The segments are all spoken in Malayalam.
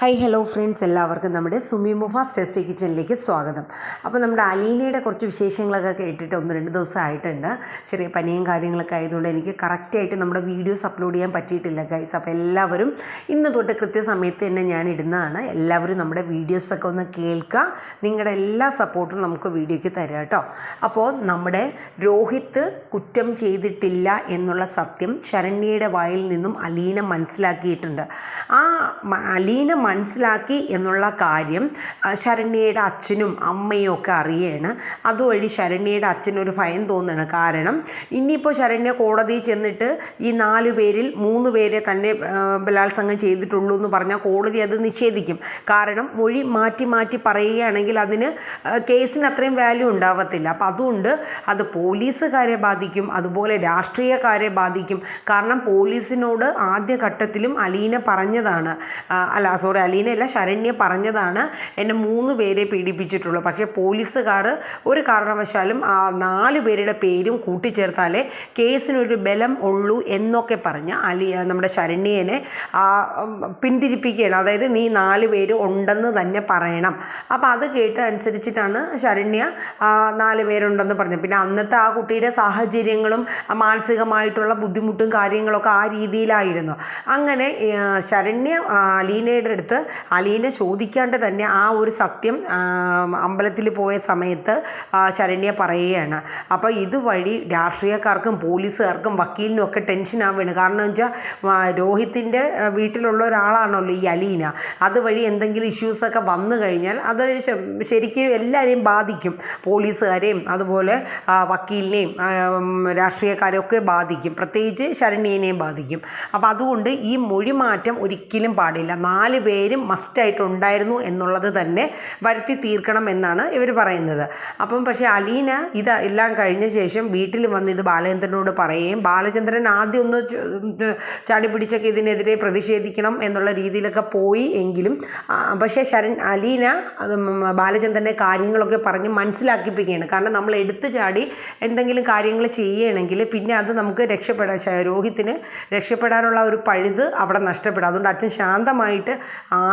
ഹായ് ഹലോ ഫ്രണ്ട്സ്, എല്ലാവർക്കും നമ്മുടെ സുമി മുഫാസ് ടേസ്റ്റി കിച്ചണിലേക്ക് സ്വാഗതം. അപ്പോൾ നമ്മുടെ അലീനയുടെ കുറച്ച് വിശേഷങ്ങളൊക്കെ കേട്ടിട്ട് 1-2 ദിവസം ആയിട്ടുണ്ട്. ചെറിയ പനിയും കാര്യങ്ങളൊക്കെ ആയതുകൊണ്ട് എനിക്ക് കറക്റ്റായിട്ട് നമ്മുടെ വീഡിയോസ് അപ്ലോഡ് ചെയ്യാൻ പറ്റിയിട്ടില്ല ഗൈസ്. അപ്പോൾ എല്ലാവരും ഇന്ന് തൊട്ട് കൃത്യസമയത്ത് തന്നെ ഞാൻ ഇടുന്നതാണ്. എല്ലാവരും നമ്മുടെ വീഡിയോസൊക്കെ ഒന്ന് കേൾക്കുക. നിങ്ങളുടെ എല്ലാ സപ്പോർട്ടും നമുക്ക് വീഡിയോയ്ക്ക് തരാം കേട്ടോ. അപ്പോൾ നമ്മുടെ രോഹിത് കുറ്റം ചെയ്തിട്ടില്ല എന്നുള്ള സത്യം ശരണ്യയുടെ വായിൽ നിന്നും അലീന മനസ്സിലാക്കിയിട്ടുണ്ട്. ആ അലീന മനസ്സിലാക്കി എന്നുള്ള കാര്യം ശരണ്യയുടെ അച്ഛനും അമ്മയും ഒക്കെ അറിയാണ്. അതുവഴി ശരണ്യയുടെ അച്ഛനൊരു ഭയം തോന്നുകയാണ്. കാരണം ഇനിയിപ്പോൾ ശരണ്യ കോടതിയിൽ ചെന്നിട്ട് ഈ 4 പേരിൽ 3 പേരെ തന്നെ ബലാത്സംഗം ചെയ്തിട്ടുള്ളൂ എന്ന് പറഞ്ഞാൽ കോടതി അത് നിഷേധിക്കും. കാരണം മൊഴി മാറ്റി മാറ്റി പറയുകയാണെങ്കിൽ അതിന് കേസിന് അത്രയും വാല്യൂ ഉണ്ടാവത്തില്ല. അപ്പം അതുകൊണ്ട് അത് പോലീസുകാരെ ബാധിക്കും, അതുപോലെ രാഷ്ട്രീയക്കാരെ ബാധിക്കും. കാരണം പോലീസിനോട് ആദ്യഘട്ടത്തിലും അലീന പറഞ്ഞതാണ്, അലീനയല്ല ശരണ്യ പറഞ്ഞതാണ്, എന്നെ 3 പേരെ പീഡിപ്പിച്ചിട്ടുള്ളൂ. പക്ഷേ പോലീസുകാർ ഒരു കാരണവശാലും ആ 4 പേരുടെ പേരും കൂട്ടിച്ചേർത്താലേ കേസിനൊരു ബലം ഉള്ളൂ എന്നൊക്കെ പറഞ്ഞ് നമ്മുടെ ശരണ്യനെ പിന്തിരിപ്പിക്കുകയാണ്. അതായത് നീ 4 പേര് ഉണ്ടെന്ന് തന്നെ പറയണം. അപ്പോൾ അത് കേട്ട് അനുസരിച്ചിട്ടാണ് ശരണ്യ 4 പേരുണ്ടെന്ന് പറഞ്ഞത്. പിന്നെ അന്നത്തെ ആ കുട്ടിയുടെ സാഹചര്യങ്ങളും മാനസികമായിട്ടുള്ള ബുദ്ധിമുട്ടും കാര്യങ്ങളൊക്കെ ആ രീതിയിലായിരുന്നു. അങ്ങനെ ശരണ്യ അലീനയുടെ അടുത്ത് അലീന ചോദിക്കാണ്ട് തന്നെ ആ ഒരു സത്യം അമ്പലത്തിൽ പോയ സമയത്ത് ശരണ്യ പറയുകയാണ്. അപ്പോൾ ഇതുവഴി രാഷ്ട്രീയക്കാർക്കും പോലീസുകാർക്കും വക്കീലിനും ഒക്കെ ടെൻഷൻ ആവുകയാണ്. കാരണം എന്ന് വെച്ചാൽ രോഹിത്തിൻ്റെ വീട്ടിലുള്ള ഒരാളാണല്ലോ ഈ അലീന. അതുവഴി എന്തെങ്കിലും ഇഷ്യൂസൊക്കെ വന്നു കഴിഞ്ഞാൽ അത് ശരിക്കും എല്ലാവരെയും ബാധിക്കും. പോലീസുകാരെയും അതുപോലെ വക്കീലിനെയും രാഷ്ട്രീയക്കാരെയും ഒക്കെ ബാധിക്കും. പ്രത്യേകിച്ച് ശരണ്യനെയും ബാധിക്കും. അപ്പോൾ അതുകൊണ്ട് ഈ മൊഴി മാറ്റം ഒരിക്കലും പാടില്ല. 4 പേരും മസ്റ്റായിട്ടുണ്ടായിരുന്നു എന്നുള്ളത് തന്നെ വരുത്തി തീർക്കണം എന്നാണ് ഇവർ പറയുന്നത്. അപ്പം പക്ഷേ അലീന ഇതെല്ലാം കഴിഞ്ഞ ശേഷം വീട്ടിൽ വന്ന് ഇത് ബാലചന്ദ്രനോട് പറയുകയും ബാലചന്ദ്രൻ ആദ്യം ഒന്ന് ചാടി പിടിച്ചൊക്കെ ഇതിനെതിരെ പ്രതിഷേധിക്കണം എന്നുള്ള രീതിയിലൊക്കെ പോയി എങ്കിലും പക്ഷേ അലീന ബാലചന്ദ്രൻ്റെ കാര്യങ്ങളൊക്കെ പറഞ്ഞ് മനസ്സിലാക്കിപ്പിക്കുകയാണ്. കാരണം നമ്മൾ എടുത്തു ചാടി എന്തെങ്കിലും കാര്യങ്ങൾ ചെയ്യുകയാണെങ്കിൽ പിന്നെ അത് നമുക്ക് രോഹിത്തിന് രക്ഷപ്പെടാനുള്ള ഒരു പഴുത് അവിടെ നഷ്ടപ്പെടും. അതുകൊണ്ട് അച്ഛൻ ശാന്തമായിട്ട്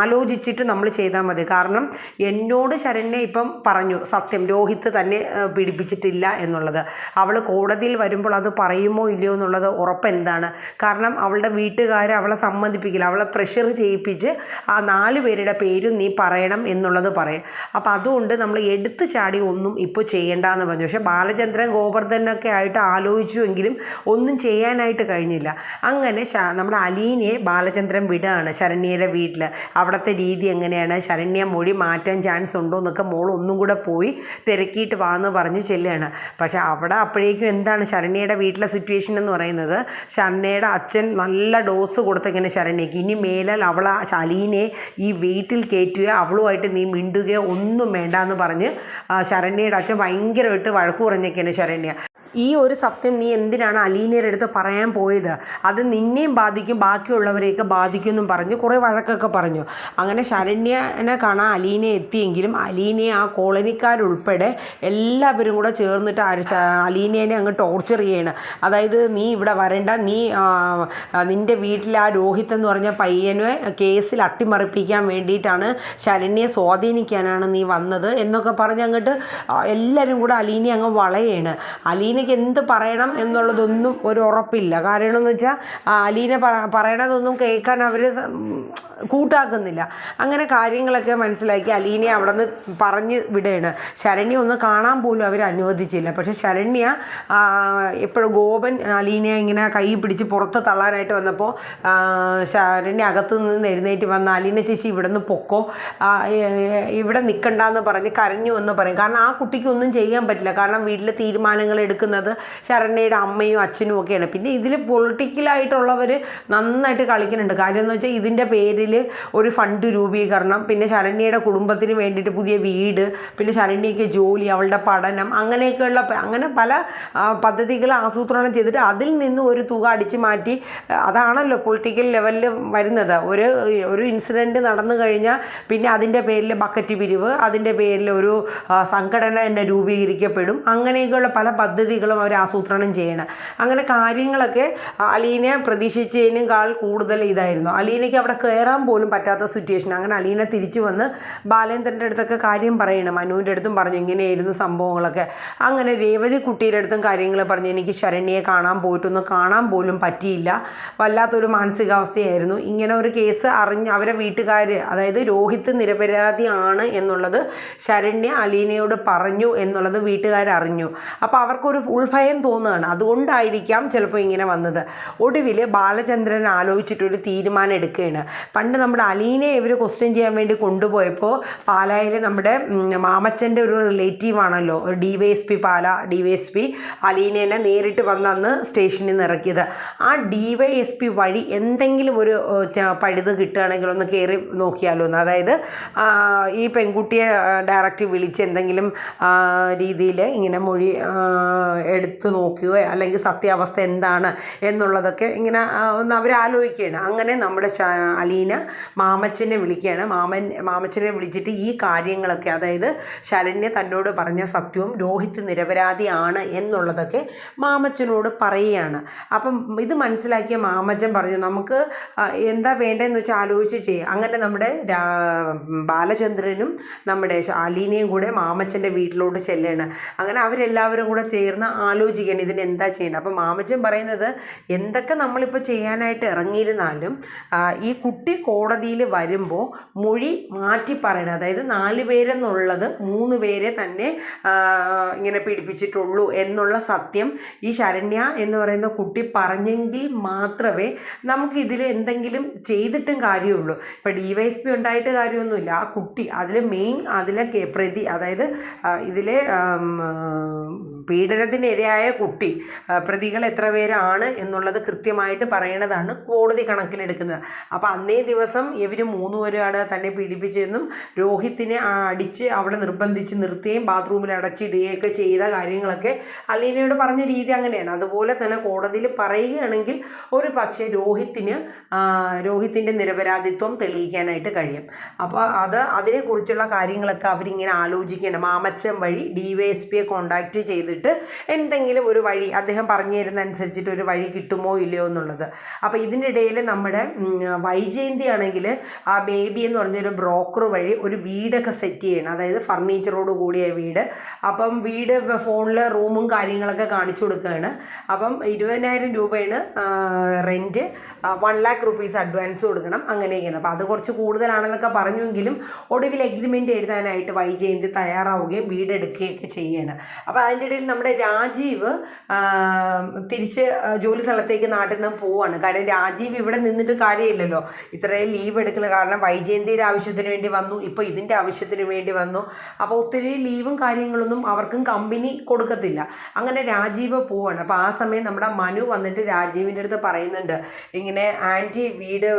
ആലോചിച്ചിട്ട് നമ്മൾ ചെയ്താൽ മതി. കാരണം എന്നോട് ശരണ്യ ഇപ്പം പറഞ്ഞു സത്യം, രോഹിത്ത് തന്നെ പീഡിപ്പിച്ചിട്ടില്ല എന്നുള്ളത്. അവൾ കോടതിയിൽ വരുമ്പോൾ അത് പറയുമോ ഇല്ലയോ എന്നുള്ളത് ഉറപ്പെന്താണ്? കാരണം അവളുടെ വീട്ടുകാർ അവളെ സമ്മതിപ്പിക്കില്ല. അവളെ പ്രഷർ ചെയ്യിപ്പിച്ച് ആ 4 പേരുടെ പേരും നീ പറയണം എന്നുള്ളത് പറയും. അപ്പോൾ അതുകൊണ്ട് നമ്മൾ എടുത്തു ചാടി ഒന്നും ഇപ്പോൾ ചെയ്യേണ്ടെന്ന് പറഞ്ഞു. പക്ഷേ ബാലചന്ദ്രൻ ഗോവർദ്ധനൊക്കെ ആയിട്ട് ആലോചിച്ചുവെങ്കിലും ഒന്നും ചെയ്യാനായിട്ട് കഴിഞ്ഞില്ല. അങ്ങനെ നമ്മുടെ അലീനയെ ബാലചന്ദ്രൻ വിടുകയാണ് ശരണ്യയുടെ വീട്ടിൽ. അവിടുത്തെ രീതി എങ്ങനെയാണ്, ശരണ്യ മൊഴി മാറ്റാൻ ചാൻസ് ഉണ്ടോ എന്നൊക്കെ മോൾ ഒന്നും കൂടെ പോയി തിരക്കിയിട്ട് വാന്ന് പറഞ്ഞ് ചെല്ലുകയാണ്. പക്ഷേ അവിടെ അപ്പോഴേക്കും എന്താണ് ശരണ്യയുടെ വീട്ടിലെ സിറ്റുവേഷൻ എന്ന് പറയുന്നത്, ശരണ്യയുടെ അച്ഛൻ നല്ല ഡോസ് കൊടുത്തിങ്ങനെ ശരണ്യയ്ക്ക് ഇനി മേലാൽ അലീനയെ ഈ വീട്ടിൽ കയറ്റുകയോ അവളുമായിട്ട് നീ മിണ്ടുകയോ ഒന്നും വേണ്ട എന്ന് പറഞ്ഞ് ശരണ്യയുടെ അച്ഛൻ ഭയങ്കരമായിട്ട് വഴക്ക് പറഞ്ഞേക്കാണ് ശരണ്യ. ഈ ഒരു സത്യം നീ എന്തിനാണ് അലീനയുടെ അടുത്ത് പറയാൻ പോയത്, അത് നിന്നെയും ബാധിക്കും ബാക്കിയുള്ളവരെയൊക്കെ ബാധിക്കും എന്നും പറഞ്ഞ് കുറേ വഴക്കൊക്കെ പറഞ്ഞു. അങ്ങനെ ശരണ്യനെ കാണാൻ അലീന എത്തിയെങ്കിലും അലീനയെ ആ കോളനിക്കാരുൾപ്പെടെ എല്ലാവരും കൂടെ ചേർന്നിട്ട് അലീനേനെ അങ്ങ് ടോർച്ചർ ചെയ്യണം. അതായത് നീ ഇവിടെ വരണ്ട, നീ നിൻ്റെ വീട്ടിൽ ആ രോഹിത് എന്ന് പറഞ്ഞ പയ്യനെ കേസിൽ അട്ടിമറിപ്പിക്കാൻ വേണ്ടിയിട്ടാണ്, ശരണ്യെ സ്വാധീനിക്കാനാണ് നീ വന്നത് എന്നൊക്കെ പറഞ്ഞ് അങ്ങോട്ട് എല്ലാവരും കൂടെ അലീനയെ അങ്ങ് വളയാണ്. അലീനയ്ക്ക് എന്ത് പറയണം എന്നുള്ളതൊന്നും ഒരു ഉറപ്പില്ല. കാരണം എന്ന് വെച്ചാൽ അലീന പറയണതൊന്നും കേൾക്കാൻ അവർ കൂട്ടാക്കുന്നില്ല. അങ്ങനെ കാര്യങ്ങളൊക്കെ മനസ്സിലാക്കി അലീനയെ അവിടെ നിന്ന് പറഞ്ഞ് വിടുകയാണ്. ശരണ്യ ഒന്ന് കാണാൻ പോലും അവർ അനുവദിച്ചില്ല. പക്ഷേ ശരണ്യ എപ്പോഴും ഗോപൻ അലീനയെ ഇങ്ങനെ കൈ പിടിച്ച് പുറത്ത് തള്ളാനായിട്ട് വന്നപ്പോൾ ശരണ്യ അകത്തു നിന്ന് എഴുന്നേറ്റ് വന്ന അലീന ചേച്ചി ഇവിടെ നിന്ന് പൊക്കോ, ഇവിടെ നിൽക്കണ്ടെന്ന് പറഞ്ഞ് കരഞ്ഞു എന്ന് പറയും. കാരണം ആ കുട്ടിക്ക് ഒന്നും ചെയ്യാൻ പറ്റില്ല. കാരണം വീട്ടിലെ തീരുമാനങ്ങൾ എടുക്കുന്നത് ശരണ്യയുടെ അമ്മയും അച്ഛനും ഒക്കെയാണ്. പിന്നെ ഇതിൽ പൊളിറ്റിക്കലായിട്ടുള്ളവർ നന്നായിട്ട് കളിക്കുന്നുണ്ട്. കാര്യം എന്ന് വെച്ചാൽ ഇതിൻ്റെ പേരിൽ ഒരു ഫണ്ട് രൂപീകരണം, പിന്നെ ശരണ്യയുടെ കുടുംബത്തിന് വേണ്ടിയിട്ട് പുതിയ വീട്, പിന്നെ ശരണ്യയ്ക്ക് ജോലി, അവളുടെ പഠനം, അങ്ങനെ പല പദ്ധതികൾ ആസൂത്രണം ചെയ്തിട്ട് അതിൽ നിന്ന് ഒരു തുക അടിച്ചു മാറ്റി, അതാണല്ലോ പൊളിറ്റിക്കൽ ലെവലിൽ വരുന്നത്. ഒരു ഇൻസിഡൻറ്റ് നടന്നു കഴിഞ്ഞാൽ പിന്നെ അതിൻ്റെ പേരിൽ ബക്കറ്റ് പിരിവ്, അതിൻ്റെ പേരിൽ ഒരു സംഘടന തന്നെ രൂപീകരിക്കപ്പെടും. അങ്ങനെയൊക്കെയുള്ള പല പദ്ധതികൾ പ്രവൃത്തികളും അവർ ആസൂത്രണം ചെയ്യണം. അങ്ങനെ കാര്യങ്ങളൊക്കെ അലീന പ്രതീക്ഷിച്ചതിനേക്കാൾ കൂടുതൽ ഇതായിരുന്നു. അലീനയ്ക്ക് അവിടെ കയറാൻ പോലും പറ്റാത്ത സിറ്റുവേഷൻ. അങ്ങനെ അലീന തിരിച്ചു വന്ന് ബാലേന്ദ്രൻ്റെ അടുത്തൊക്കെ കാര്യം പറയണം. മനുവിൻ്റെ അടുത്തും പറഞ്ഞു ഇങ്ങനെയായിരുന്നു സംഭവങ്ങളൊക്കെ. അങ്ങനെ രേവതി കുട്ടിയുടെ അടുത്തും കാര്യങ്ങൾ പറഞ്ഞു. എനിക്ക് ശരണ്യയെ കാണാൻ പോലും പറ്റിയില്ല, വല്ലാത്തൊരു മാനസികാവസ്ഥയായിരുന്നു. ഇങ്ങനെ ഒരു കേസ് അറിഞ്ഞ് അവരെ വീട്ടുകാർ, അതായത് രോഹിത് നിരപരാധിയാണ് എന്നുള്ളത് ശരണ്യ അലീനയോട് പറഞ്ഞു എന്നുള്ളത് വീട്ടുകാരറിഞ്ഞു. അപ്പോൾ അവർക്കൊരു ഉൾഭയം തോന്നുകയാണ്. അതുകൊണ്ടായിരിക്കാം ചിലപ്പോൾ ഇങ്ങനെ വന്നത്. ഒടുവിൽ ബാലചന്ദ്രൻ ആലോചിച്ചിട്ടൊരു തീരുമാനം എടുക്കുകയാണ്. പണ്ട് നമ്മുടെ അലീനയെ ഇവർ ക്വസ്റ്റ്യൻ ചെയ്യാൻ വേണ്ടി കൊണ്ടുപോയപ്പോൾ പാലായിൽ നമ്മുടെ മാമച്ചൻ്റെ ഒരു റിലേറ്റീവാണല്ലോ, ഒരു DYSP അലീനേനെ നേരിട്ട് വന്ന് അന്ന് സ്റ്റേഷനിൽ നിന്ന് ഇറക്കിയത്. ആ DYSP വഴി എന്തെങ്കിലും ഒരു പഴുത് കിട്ടുകയാണെങ്കിൽ ഒന്ന് കയറി നോക്കിയാലോ എന്ന്. അതായത് ഈ പെൺകുട്ടിയെ ഡയറക്റ്റ് വിളിച്ച് എന്തെങ്കിലും രീതിയിൽ ഇങ്ങനെ മൊഴി എടുത്ത് നോക്കുകയോ അല്ലെങ്കിൽ സത്യാവസ്ഥ എന്താണ് എന്നുള്ളതൊക്കെ ഇങ്ങനെ ഒന്ന് അവർ ആലോചിക്കുകയാണ്. അങ്ങനെ നമ്മുടെ അലീന മാമച്ചനെ വിളിക്കുകയാണ്. മാമച്ചനെ വിളിച്ചിട്ട് ഈ കാര്യങ്ങളൊക്കെ, അതായത് ശരണ്യ തന്നോട് പറഞ്ഞ സത്യവും രോഹിത് നിരപരാധിയാണ് എന്നുള്ളതൊക്കെ മാമച്ചനോട് പറയുകയാണ്. അപ്പം ഇത് മനസ്സിലാക്കിയ മാമച്ചൻ പറഞ്ഞു നമുക്ക് എന്താ വേണ്ടതെന്ന് വെച്ചാൽ ആലോചിച്ച് ചെയ്യും. അങ്ങനെ നമ്മുടെ ബാലചന്ദ്രനും നമ്മുടെ അലീനയും കൂടെ മാമച്ചൻ്റെ വീട്ടിലോട്ട് ചെല്ലുകയാണ്. അങ്ങനെ അവരെല്ലാവരും കൂടെ ചേർന്ന് ആലോചിക്കണം ഇതിനെന്താ ചെയ്യണം. അപ്പം മാമച്ചൻ പറയുന്നത് എന്തൊക്കെ നമ്മളിപ്പോൾ ചെയ്യാനായിട്ട് ഇറങ്ങിയിരുന്നാലും ഈ കുട്ടി കോടതിയിൽ വരുമ്പോൾ മൊഴി മാറ്റി പറയണം. അതായത് 4 പേരെന്നുള്ളത് 3 പേരെ തന്നെ ഇങ്ങനെ പീഡിപ്പിച്ചിട്ടുള്ളൂ എന്നുള്ള സത്യം ഈ ശരണ്യ എന്ന് പറയുന്ന കുട്ടി പറഞ്ഞെങ്കിൽ മാത്രമേ നമുക്കിതിൽ എന്തെങ്കിലും ചെയ്തിട്ടും കാര്യമുള്ളൂ. ഇപ്പോൾ DYSP ഉണ്ടായിട്ട് കാര്യമൊന്നുമില്ല. ആ കുട്ടി അതിലെ പ്രതി, അതായത് ഇതിലെ പീഡനത്തിനിരയായ കുട്ടി പ്രതികൾ എത്ര പേരാണ് എന്നുള്ളത് കൃത്യമായിട്ട് പറയണതാണ് കോടതി കണക്കിലെടുക്കുന്നത്. അപ്പോൾ അന്നേ ദിവസം ഇവർ 3 പേരാണ് തന്നെ പീഡിപ്പിച്ചതെന്നും രോഹിത്തിനെ അടിച്ച് അവിടെ നിർബന്ധിച്ച് നിർത്തുകയും ബാത്റൂമിൽ അടച്ചിടുകയൊക്കെ ചെയ്ത കാര്യങ്ങളൊക്കെ അലീനയോട് പറഞ്ഞ രീതി അങ്ങനെയാണ്. അതുപോലെ തന്നെ കോടതിയിൽ പറയുകയാണെങ്കിൽ ഒരു പക്ഷേ രോഹിത്തിൻ്റെ നിരപരാധിത്വം തെളിയിക്കാനായിട്ട് കഴിയും. അപ്പോൾ അതിനെക്കുറിച്ചുള്ള കാര്യങ്ങളൊക്കെ അവരിങ്ങനെ ആലോചിക്കണം. മാമച്ചൻ വഴി DYSPയെ കോണ്ടാക്റ്റ് ചെയ്തിട്ട് എന്തെങ്കിലും ഒരു വഴി അദ്ദേഹം പറഞ്ഞു തരുന്ന അനുസരിച്ചിട്ട് ഒരു വഴി കിട്ടുമോ ഇല്ലയോ എന്നുള്ളത്. അപ്പോൾ ഇതിൻ്റെ ഇടയിൽ നമ്മുടെ വൈജയന്തി ആണെങ്കിൽ ആ ബേബി എന്ന് പറഞ്ഞൊരു ബ്രോക്കർ വഴി ഒരു വീടൊക്കെ സെറ്റ് ചെയ്യണം. അതായത് ഫർണിച്ചറോട് കൂടിയ വീട്. അപ്പം വീട് ഫോണിൽ റൂമും കാര്യങ്ങളൊക്കെ കാണിച്ചു കൊടുക്കുകയാണ്. അപ്പം 20,000 രൂപയാണ് റെൻറ്റ്, 1 lakh rupees അഡ്വാൻസ് കൊടുക്കണം, അങ്ങനെയൊക്കെയാണ്. അപ്പോൾ അത് കുറച്ച് കൂടുതലാണെന്നൊക്കെ പറഞ്ഞുവെങ്കിലും ഒടുവിൽ എഗ്രിമെൻ്റ് എഴുതാനായിട്ട് വൈജയന്തി തയ്യാറാവുകയും വീടെടുക്കുകയൊക്കെ ചെയ്യണം. അപ്പോൾ അതിൻ്റെ ഇടയിൽ നമ്മുടെ രാജീവ് തിരിച്ച് ജോലി സ്ഥലത്തേക്ക് നാട്ടിൽ നിന്ന് പോവാണ്. കാരണം രാജീവ് ഇവിടെ നിന്നിട്ട് കാര്യമില്ലല്ലോ, ഇത്രയും ലീവ് എടുക്കുന്നത്. കാരണം വൈജയന്തിയുടെ ആവശ്യത്തിന് വേണ്ടി വന്നു, ഇപ്പോൾ ഇതിൻ്റെ ആവശ്യത്തിന് വേണ്ടി വന്നു. അപ്പോൾ ഒത്തിരി ലീവും കാര്യങ്ങളൊന്നും അവർക്കും കമ്പനി കൊടുക്കത്തില്ല. അങ്ങനെ രാജീവ് പോവാണ്. അപ്പോൾ ആ സമയം നമ്മുടെ മനു വന്നിട്ട് രാജീവിൻ്റെ അടുത്ത് പറയുന്നുണ്ട് ഇങ്ങനെ ആൻറ്റി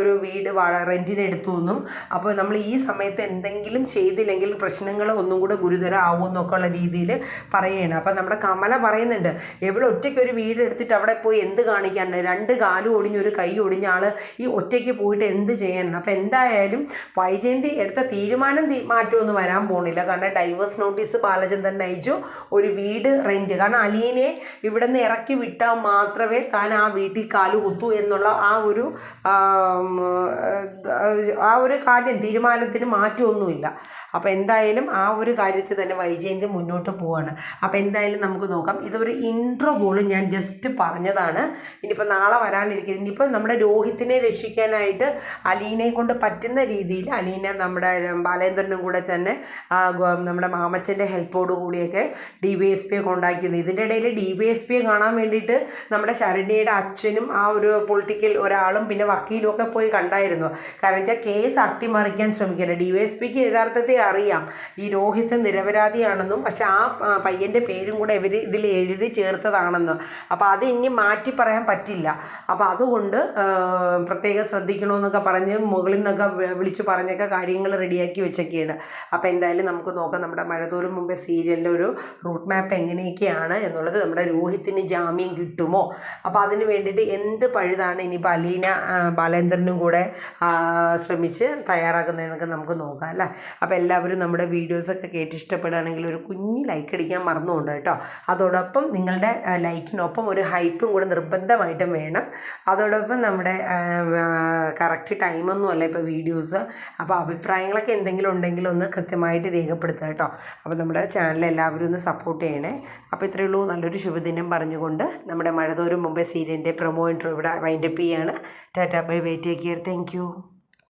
ഒരു വീട് റെൻറ്റിന് എടുത്തു എന്നും, അപ്പോൾ നമ്മൾ ഈ സമയത്ത് എന്തെങ്കിലും ചെയ്തില്ലെങ്കിൽ പ്രശ്നങ്ങൾ ഒന്നും കൂടെ ഗുരുതരമാവും എന്നൊക്കെ ഉള്ള രീതിയിൽ പറയുകയാണ്. അപ്പോൾ നമ്മുടെ കമല പറയുന്നുണ്ട് എവിടെ ഒറ്റയ്ക്ക് ഒരു വീട് എടുത്തിട്ട് അവിടെ പോയി എന്ത് കാണിക്കാനാണ്, 2 കാലും ഒടിഞ്ഞ് 1 കൈ ഒടിഞ്ഞ ആൾ ഈ ഒറ്റയ്ക്ക് പോയിട്ട് എന്ത് ചെയ്യാനാണ്. അപ്പോൾ എന്തായാലും വൈജയന്തി എടുത്ത തീരുമാനം മാറ്റമൊന്നും വരാൻ പോകുന്നില്ല. കാരണം ഡൈവേഴ്സ് നോട്ടീസ് ബാലചന്ദ്രൻ അയച്ചു, ഒരു വീട് റെൻറ്റ്. കാരണം അലീനെ ഇവിടെ നിന്ന് ഇറക്കി വിട്ടാൽ മാത്രമേ താൻ ആ വീട്ടിൽ കാല് കുത്തൂ എന്നുള്ള ആ ഒരു കാര്യം തീരുമാനത്തിന് മാറ്റമൊന്നുമില്ല. അപ്പോൾ എന്തായാലും ആ ഒരു കാര്യത്തിൽ തന്നെ വൈജയന്തി മുന്നോട്ട് പോവാണ്. അപ്പോൾ എന്തായാലും നമുക്ക് നോക്കാം. ഇതൊരു ഇൻട്രോ പോലും ഞാൻ ജസ്റ്റ് പറഞ്ഞതാണ്. ഇനിയിപ്പോൾ നാളെ വരാനിരിക്കുന്നത് ഇനിയിപ്പോൾ നമ്മുടെ രോഹിത്തിനെ രക്ഷിക്കാനായിട്ട് അലീനയെ കൊണ്ട് പറ്റുന്ന രീതിയിൽ അലീന നമ്മുടെ ബാലേന്ദ്രനും കൂടെ തന്നെ നമ്മുടെ മാമച്ചൻ്റെ ഹെൽപ്പോട് കൂടിയൊക്കെ DYSPയെ കോണ്ടാക്ട് ചെയ്യുന്നത്. ഇതിൻ്റെ ഇടയിൽ DYSPയെ കാണാൻ വേണ്ടിയിട്ട് നമ്മുടെ ശരണ്യയുടെ അച്ഛനും ആ ഒരു പൊളിറ്റിക്കൽ ഒരാളും പിന്നെ വക്കീലും ഒക്കെ പോയി കണ്ടായിരുന്നു. കാരണം വെച്ചാൽ കേസ് അട്ടിമറിക്കാൻ ശ്രമിക്കുന്നത്. DYSPക്ക് യഥാർത്ഥത്തിൽ അറിയാം ഈ രോഹിത് നിരപരാധിയാണെന്നും, പക്ഷെ ആ പയ്യൻ്റെ പേരും കൂടെ ഇവർ ഇതിൽ എഴുതി ചേർത്തതാണെന്ന്. അപ്പോൾ അത് ഇനി മാറ്റി പറയാൻ പറ്റില്ല. അപ്പോൾ അതുകൊണ്ട് പ്രത്യേകം ശ്രദ്ധിക്കണമെന്നൊക്കെ പറഞ്ഞ് മുകളിൽ നിന്നൊക്കെ വിളിച്ച് പറഞ്ഞൊക്കെ കാര്യങ്ങൾ റെഡിയാക്കി വെച്ചൊക്കെയാണ്. അപ്പോൾ എന്തായാലും നമുക്ക് നോക്കാം നമ്മുടെ മഴതോറും മുമ്പേ സീരിയലിൻ്റെ ഒരു റൂട്ട് മാപ്പ് എങ്ങനെയൊക്കെയാണ് എന്നുള്ളത്. നമ്മുടെ രോഹിത്തിന് ജാമ്യം കിട്ടുമോ, അപ്പോൾ അതിന് വേണ്ടിയിട്ട് എന്ത് പഴുതാണ് ഇനിയിപ്പോൾ അലീന ബാലേന്ദ്രനും കൂടെ ശ്രമിച്ച് തയ്യാറാക്കുന്നതെന്നൊക്കെ നമുക്ക് നോക്കാം അല്ലേ. അപ്പോൾ എല്ലാവരും നമ്മുടെ വീഡിയോസൊക്കെ കേട്ട് ഇഷ്ടപ്പെടുകയാണെങ്കിൽ ഒരു കുഞ്ഞ് ലൈക്ക് അടിക്കാൻ മറന്നുകൊണ്ട് കേട്ടോ. അതോടൊപ്പം അതോടൊപ്പം നിങ്ങളുടെ ലൈക്കിനൊപ്പം ഒരു ഹൈപ്പും കൂടെ നിർബന്ധമായിട്ടും വേണം. അതോടൊപ്പം നമ്മുടെ കറക്റ്റ് ടൈമൊന്നുമല്ല ഇപ്പോൾ വീഡിയോസ്. അപ്പോൾ അഭിപ്രായങ്ങളൊക്കെ എന്തെങ്കിലും ഉണ്ടെങ്കിൽ ഒന്ന് കൃത്യമായിട്ട് രേഖപ്പെടുത്തുക കേട്ടോ. അപ്പോൾ നമ്മുടെ ചാനൽ എല്ലാവരും ഒന്ന് സപ്പോർട്ട് ചെയ്യണേ. അപ്പോൾ ഇത്രയേ ഉള്ളൂ. നല്ലൊരു ശുഭദിനം പറഞ്ഞുകൊണ്ട് നമ്മുടെ മഴതോരും മുമ്പേ സീരിയലിൻ്റെ പ്രൊമോ ഇൻട്രോ ഇവിടെ വൈൻഡപ്പ് ചെയ്യാണ്. Tata bye bye, take care, thank you.